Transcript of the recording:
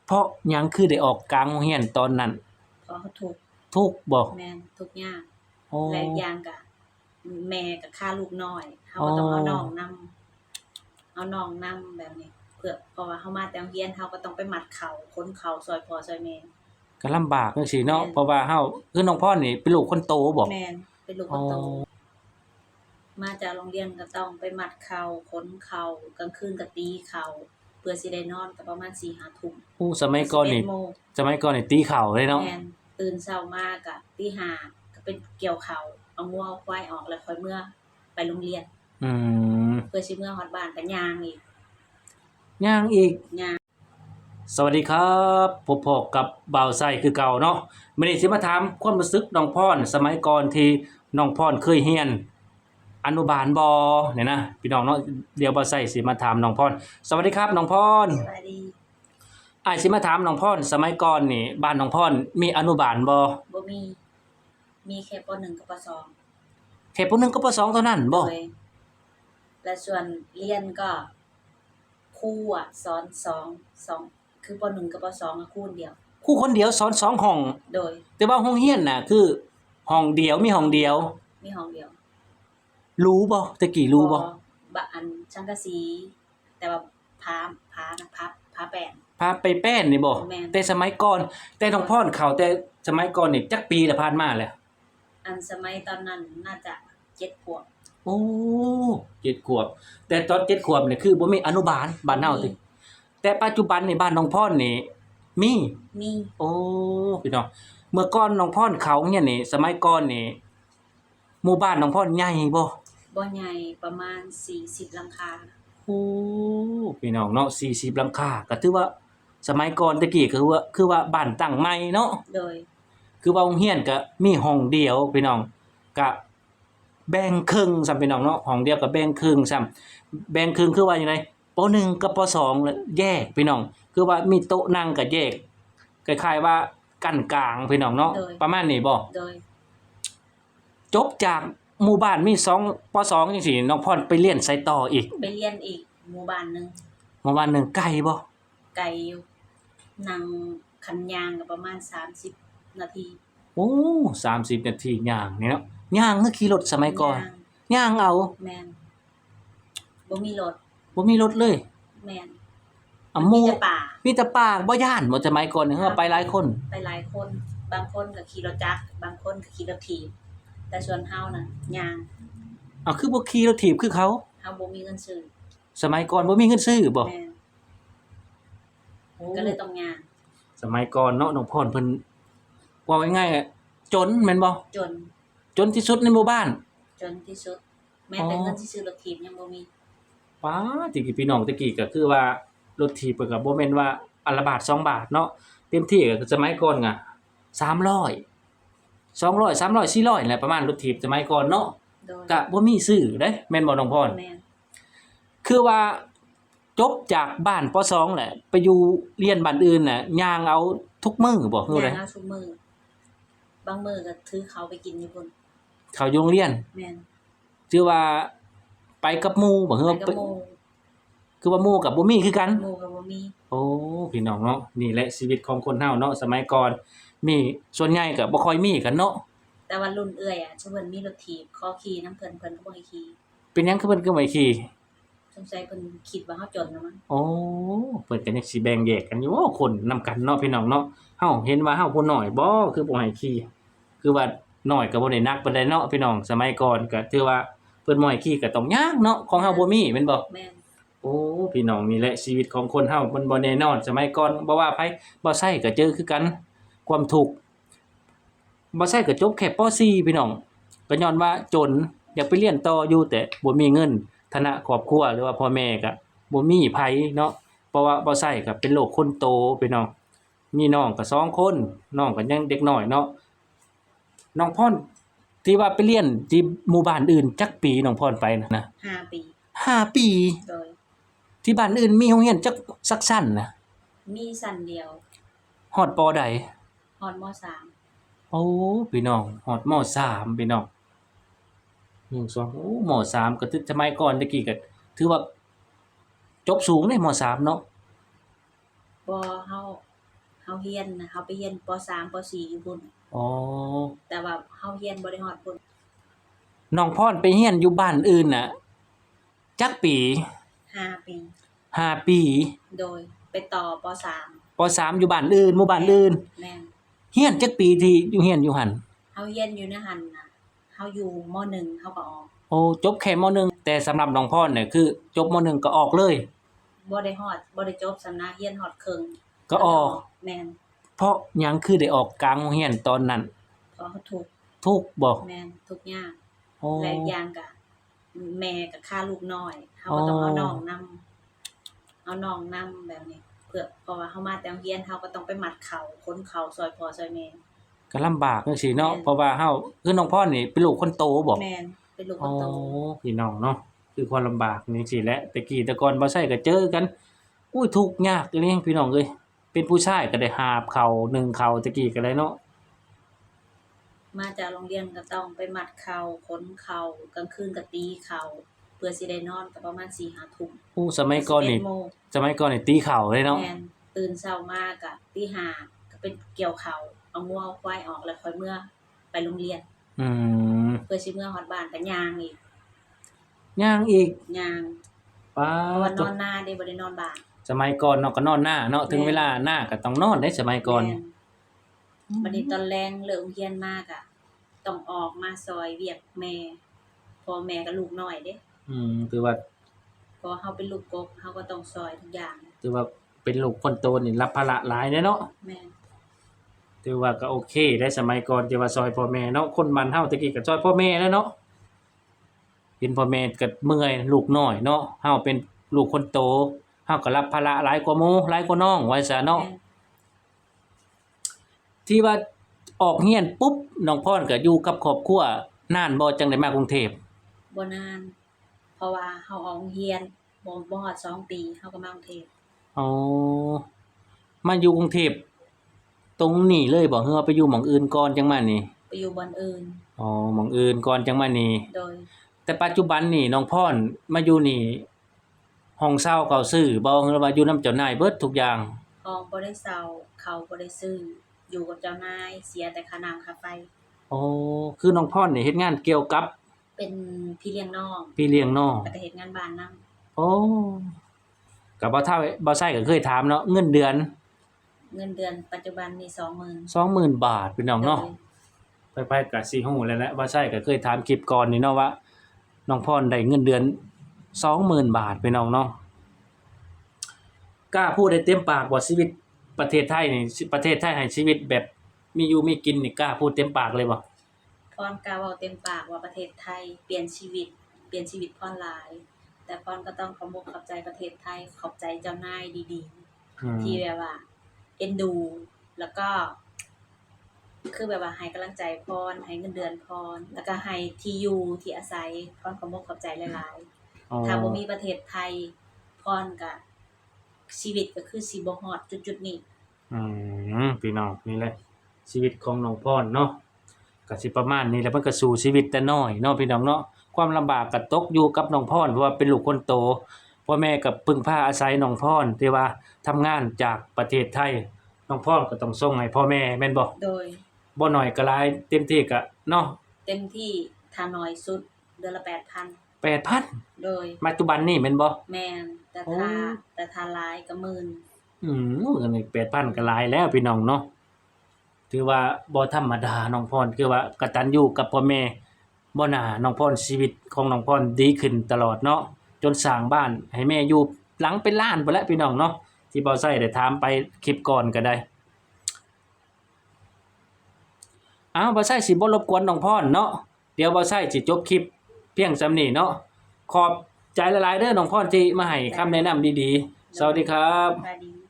เพราะหยังคือได้ออกกลางโรงเรียนตอนนั้นเพราะเขาทุกข์ทุกข์บ่แม่นทุกข์ยากอ๋อและอีกอย่างก็แม่ก็ฆ่าลูกน้อยเฮาอ๋อก็ต้องเอาน้องนำแบบนี้เพื่อเพราะว่าเฮามาแต่โรงเรียนเฮาก็ต้องไปมัดข้าวขนข้าวช่วยพ่อช่วยแม่ก็ลำบากจังซี่เนาะแม่นเพราะว่าเฮาคือน้องพรนี่เป็นลูกคนโตบ่แม่นเป็นลูกคอ๋อนโตมาจากโรงเรียนก็ต้องไปมัดข้าวขนข้าวกลางคืนก็ตีข้าวเพื่อสิได้นอนก็ประมาณ 4-5 ทุ่มสมัยก่อนนี่11:00นตีข้าวเลยเนาะแม่นตื่นเช้ามาก็ตี 5ก็เป็นเกี่ยวข้าวเอางัวเอาควายออกแล้วค่อยเมื่อไปโรงเรียนอืมเพื่อสิเมื่อฮอดบ้านก็ย่างอีกย่างอีกย่างสวัสดีครับพบกับบ่าวไส้คือเก่าเนาะมื้อนี้สิมาถามความรู้สึกน้องพรสมัยก่อนที่น้องพรเคยเรียนอนุบาลบ่เนี่ยนะพี่น้องเนาะเดี๋ยวบ่าวไส้สิมาถามน้องพรสวัสดีครับน้องพรสวัสดีอ้ายสิมาถามน้องพรสมัยก่อนนี่บ้านน้องพรมีอนุบาลบ่บ่มีแค่ป .1 กับป .2 แค่ป .1 กับป .2 เท่านั้นโดบ่ยและส่วนเรียนก็ครูอะสอนสองคือป .1 กับป .2 อะครูคนเดียวครูคนเดียวสอน2ห้องโดยแต่ว่าโรงเรียนน่ะคือห้องเดียวมีห้องเดียวมีห้องเดียวรู้บ่แต่กี้รู้บ่บอันสังกะสีแต่ว่าพานะพาแป้นพาไปแป้นนี่บ่แม่นแต่สมัยก่อนแต่น้องพรเข้าแต่สมัยก่อนนี่จักปีละผ่านมาแล้ว อันสมัยตอนนั้นน่าจะ7ขวบโอ้7ขวบแต่ตอน7ขวบนี่คือบ่มีอนุบาลบ้านเฮาติแต่ปัจจุบันนี่บ้านน้องพรนี่มี มี โอ้พี่น้องเมื่อก่อนน้องพรเข้าโรงเรียนนี่สมัยก่อนนี่หมู่บ้านน้องพรใหญ่บ่บ่ใหญ่ประมาณ40หลังคาโอ้พี่น้องเนาะ40หลังคาก็ถือว่าสมัยก่อนตะกี้ก็คือว่าบ้านตั้งใหม่เนาะโดยคือว่าโรงเรียนก็มีห้องเดียวพี่น้องก็แบ่งครึ่งซ้ำพี่น้องเนาะห้องเดียวก็แบ่งครึ่งซ้ำแบ่งครึ่งคือว่าจังไดป .1 กับป .2 แล้วแยกพี่น้องคือว่ามีโต๊ะนั่งก็แยกคล้ายๆว่ากั้นกลางพี่น้องเนาะประมาณนี้บ่โดยจบจากหมู่บ้านมี2ป .2 จังซี่น้องพรไปเรียนไสต่ออีกไปเรียนอีกหมู่บ้านหนึงหมู่บ้านหนึงไกลบ่ไกลอยู่นั่งคันยางก็ประมาณ30นาทีโอ้30นาทีย่างนี่เนาะย่างคือขี่รถสมัยก่อนย่างเอาแม่นบ่มีรถบ่มีรถเลยแม่นหมู่มีแต่ป่ามีแต่ป่าบ่ย้านบ่สมัยก่อนนี่เฮาไปหลายคนไปหลายคนบางคนก็ขี่รถจักรบางคนก็ขี่รถถีบแต่ส่วนเฮาน่ะย่างอ้าวคือบ่ขี่รถถีบคือเขาเฮาบ่มีเงินซื้อสมัยก่อนบ่มีเงินซื้อบ่แม่นก็เลยต้องย่างสมัยก่อนเนาะน้องพรเพิ่นเว้าง่ายๆอะจนแม่นบ่จนจนที่สุดในหมู่บ้านจนที่สุดแม้แต่เงินสิซื้อรถถีบยังบ่มีป๊าตะกี้พี่น้องตะกี้ก็คือว่ารถถีบเพิ่นก็บ่แม่นว่าอันละบาท2บาทเนาะเต็มที่ก็สมัยก่อนก็300 200 300 400นั่นแหละประมาณรถถีบสมัยก่อนเนาะโดยก็บ่มีซื้อเด้แม่นบ่น้องพรแม่นคือว่าจบจากบ้านป .2 แหละไปอยู่เรียนบ้านอื่นน่ะย่างเอาทุกมื้อบ่คือย่าไดงเอาซุมื้อบางมื้อก็ถือข้าวไปกินอยู่พุ่นเข้าอยู่โรงเรียนแม่นถือว่าไปกับหมู่บ่คือไปว่ากับหมู่คือว่าหมู่ก็บ่มีคือกันหมู่ก็บ่มี โอ้พี่น้องเนาะนี่แหละชีวิตของคนเฮาเนาะสมัยก่อนมีส่วนใหญ่ก็บ่ค่อยมีกันเนาะแต่ว่ารุ่นเอื้อยอะซุเพิ่นมีรถถีบขอขี่นำเพิ่นก็บ่ให้ขี่เป็นหยังคือเพิ่นคือไม่ขี่สงสัยเพิ่นคิดว่าเฮาจนแล้วมั้งโอ้เพิ่นก็ยังสิแบ่งแยกกันอยู่คนนำกันเนาะพี่น้องเนาะเฮาเห็นว่าเฮาผู้น้อยบ่คือบ่ให้ขี่คือว่าน้อยก็บ่ได้หนักปานใดเนาะพี่น้องสมัยก่อนก็ถือว่าเพิ่นบ่ให้ขี่ก็ต้องยากเนาะของเฮาบ่มีแม่นบ่แม่นโอ้พี่น้องนี่แหละชีวิตของคนเฮามันบ่แน่นอนสมัยก่อนบ่ว่าไผบ่ไสก็เจอคือกันความทุกข์บ่ไสก็จบแค่ป .4 พี่น้องก็ย้อนว่าจนอยากไปเรียนต่ออยู่แต่บ่มีเงินฐานะครอบครัวหรือว่าพ่อแม่ก็บ่มีไผเนาะเพราะว่าบ่ไสก็เป็นโรคคนโตพี่น้องมีน้องก็2คนน้องก็ยังเด็กน้อยเนาะน้องพรที่ว่าไปเรียนที่หมู่บ้านอื่นจักปีน้องพรไปนะ5ปี5ปีโดยที่บ้านอื่นมีโรงเรียนจักสักชั้นน่ะมีชั้นเดียวฮอดปใดฮอดม.3โอ้พี่น้องฮอดม.3พี่น้อง1 2โอ้ม.3ก็คือสมัยก่อนตะกี้ก็ถือว่าจบสูงเด้ม.3เนาะบ่เฮา เฮาเรียนน่ะเฮาไปเรียนป. 3 ป. 4อยู่พุ่นอ๋อแต่ว่าเฮาเรียนบ่ได้ฮอดพุ่นน้องพรไปเรียนอยู่บ้านอื่นน่ะจักปี5 ปี5 ปีโดยไปต่อป. 3ป3อยู่บ้านอื่นหมู่บ้านอื่นแม่นเรียนจักปีที่อยู่เรียนอยู่หั่นเฮาเรียนอยู่ในหั้นน่ะเฮาอยู่ม. 1เฮาก็ออกโอ้จบแค่ม.1 แต่สำหรับน้องพรเนี่ยคือจบม.1 ก็ออกเลยบ่ได้ฮอดบ่ได้จบซ้ำนะเรียนฮอดครึ่งก็ออกแม่นเพราะหยังคือได้ออกกลางโรงเรียนตอนนั้นเพราะเขาทุกข์ทุกข์บ่แม่นทุกข์ยากอ๋อและอีกอย่างก็แม่ก็ฆ่าลูกน้อยเฮาก็ต้องเอาน้องนำแบบนี้เพื่อเพราะว่าเฮามาแต่โรงเรียนเฮาก็ต้องไปมัดข้าวขนข้าวช่วยพ่อช่วยแม่ก็ลำบากจังซี่เนาะเพราะว่าเฮาคือน้องพรนี่เป็นลูกคนโตบ่แม่นเป็นลูกคอ๋อน โตพี่น้องเนาะคือความลำบากจังซี่แหละแต่กี้แต่ก่อนบ่ใช่ก็เจอกันอุ้ยทุกข์ยากอีหลีพี่น้องเอ้ยเป็นผู้ชายก็ได้หาบข้าวนึ่งข้าวแต่กี้ก็ได้เนาะมาจากโรงเรียนก็ต้องไปมัดข้าวขนข้าวกลางคืนก็ตีข้าวเพื่อสิได้นอนก็ประมาณ 4-5 ทุ่มอู้สมัยก่อนนี่11 โมงตีข้าวเลยเนาะแม่นตื่นเช้ามาก็ตี 5ก็ไปเกี่ยวข้าวเอางัวเอาควายออกแล้วค่อยเมื่อไปโรงเรียนอืมเพื่อสิเมื่อฮอดบ้านก็ย่างอีกย่างอีกย่างป๊าเพราะว่าดโตนอนนาเด้บ่ได้นอนบ้านสมัยก่อนเนาะก็นอนนาเนาะถึงเวลานาก็ต้องนอนเด้สมัยก่อนแม่นบัดนี้ตอนแลงเลิกโรงเรียนมาก็ต้องออกมาซอยเวียกแม่เพราะแม่ก็ลูกน้อยเด้ถือว่าเพราะเฮาเป็นลูกกกเฮาก็ต้องซอยทุกอย่างถือว่าเป็นลูกคนโตนี่รับภาระหลายเด้เนาะแม่นถือว่าก็โอเคได้สมัยก่อนที่ว่าซอยพ่อแม่เนาะคนบ้านเฮาแต่กี้ก็ซอยพ่อแม่แหล้วเนาะเห็นพ่อแม่ก็เมื่อยลูกน้อยเนาะเฮาเป็นลูกคนโตเฮาก็รับภาระหลายกว่าหมู่หลายกว่าน้องว่าซะเนาะแม่นที่ว่าออกเรียนปุ๊บน้องพรก็อยู่กับครอบครัวนานบ่จังได้มากรุงเทพบ่นานเพราะว่าเฮาออกโรงเรียนบ่ฮอด2 ปีเฮาก็มากรุงเทพอ๋อมาอยู่กรุงเทพตรงนี้เลยบ่หรือว่าไปอยู่หม้องอื่นก่อนจังมานี่ไปอยู่บ่อนอื่นอ๋อหม้องอื่นก่อนจังมานี่โดยแต่ปัจจุบันนี่น้องพรมาอยู่นี่ห้องเช่าเขาซื้อบ่หรือว่าอยู่นำเจ้านายเบิดทุกอย่างห้องบ่ได้เช่าข้าวบ่ได้ซื้ออยู่กับเจ้านายเสียแต่ค่าน้ำค่าไฟอ๋อคือน้องพรนี่เฮ็ดงานเกี่ยวกับเป็นพี่เลี้ยงน้องพี่เลี้ยงน้องแล้วก็เฮ็ดงานบ้านนำโอ้ก็บ่เท่าบ่ไสก็เคยถามเนาะเงินเดือนเงินเดือนปัจจุบันนี่20,000 บาทพี่น้องโดเนาะยไปๆก็สิฮู้แล้วแหละบ่ไสก็เคยถามคลิปก่อนนี่เนาะว่าน้องพรได้เงินเดือน20,000 บาทพี่น้องเนาะกล้าพูดได้เต็มปากบ่ชีวิตประเทศไทยนี่ประเทศไทยให้ชีวิตแบบมีอยู่มีกินนี่กล้าพูดเต็มปากเลยบ่พรกล้าเว้าเต็มปากว่าประเทศไทยเปลี่ยนชีวิตพรหลายแต่พรก็ต้องขอบอกขอบใจประเทศไทยขอบใจเจ้านายดีๆที่แบบว่าเอ็นดูแล้วก็คือแบบว่าให้กำลังใจพรให้เงินเดือนพรแล้วก็ให้ที่อยู่ที่อาศัยพรขอบอกขอบใจหลายๆถ้าบ่มีประเทศไทยพรก็ชีวิตก็คือสิบ่ฮอดจุดๆนี้พี่น้องนี่แหละชีวิตของน้องพรเนาะก็สิประมาณนี้แหละมันก็สู้ชีวิตแต่น้อยเนาะพี่น้องเนาะความลำบากก็ตกอยู่กับน้องพรเพราะว่าเป็นลูกคนโตพ่อแม่ก็พึ่งพาอาศัยน้องพรที่ว่าทำงานจากประเทศไทยน้องพรก็ต้องส่งให้พ่อแม่แม่นบ่โดยบ่น้อยก็หลายเต็มที่ก็เนาะเต็มที่ถ้าน้อยสุดเดือนละ 8,000 8,000โดยปัจจุบันนี้แม่นบ่แม่นแต่ถ้าหลายก็หมื่นอันนี้ 8,000 ก็หลายแล้วพี่น้องเนาะถือว่าบ่ธรรมดาน้องพรคือว่ากตัญญูกับพ่อแม่บ่น่าน้องพรชีวิตของน้องพรดีขึ้นตลอดเนาะจนสร้างบ้านให้แม่อยู่หลังเป็นล้านพุ่นแหละพี่น้องเนาะที่บ่ไสได้ถามไปคลิปก่อนก็ได้บ่ไสสิบ่รบกวนน้องพรเนาะเดี๋ยวบ่ไสสิจบคลิปเพียงส่ำนี้เนาะขอบใจหลายๆเด้อน้องพรที่มาให้คำแนะนำดีๆสวัสดีครับสวัสดี